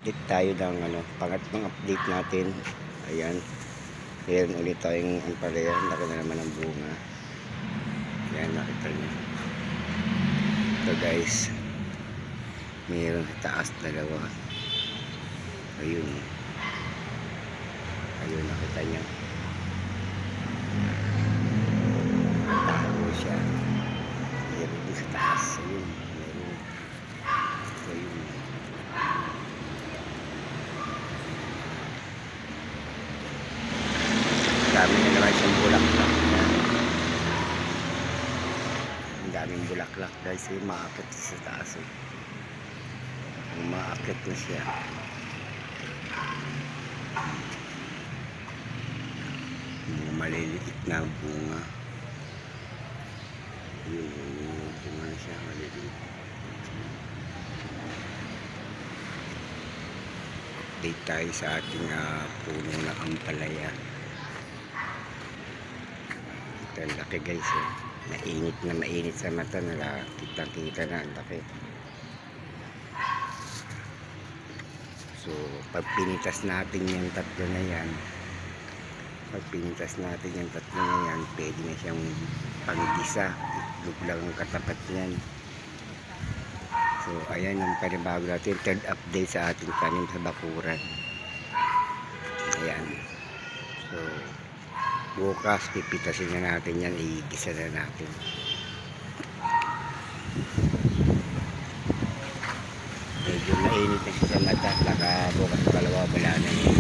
update tayo ng pangatlong update natin. Ayan, meron ulit tayong ampalaya. Laki na naman ang bunga. Ayan, nakita nyo ito guys, meron sa taas dalawa. Ayun, ayun, nakita nyo, tago siya. Meron din sa taas. Ayun, meron. Ayun, dami na naman siyang bulaklak. Ang daming bulaklak guys. Maakit sa taas. Maakit na siya. Mga maliliit na bunga. Yun, bunga na siya, maliliit. Update tayo sa ating puno na ampalaya. Ito ang laki guys. Mainit sa mata. Kitang kita na ang laki. So pag pinitas natin yung tatlo na yan, pwede na siyang panggisa. Itlog lang ang katapat niyan. So ayan ang panibago natin, third update sa ating tanim sa bakuran. Ayan, so bukas pipitasin na natin yan, igisa na natin. Medyo mainit na siya sa mata. Baka bukas palawa wala na yun.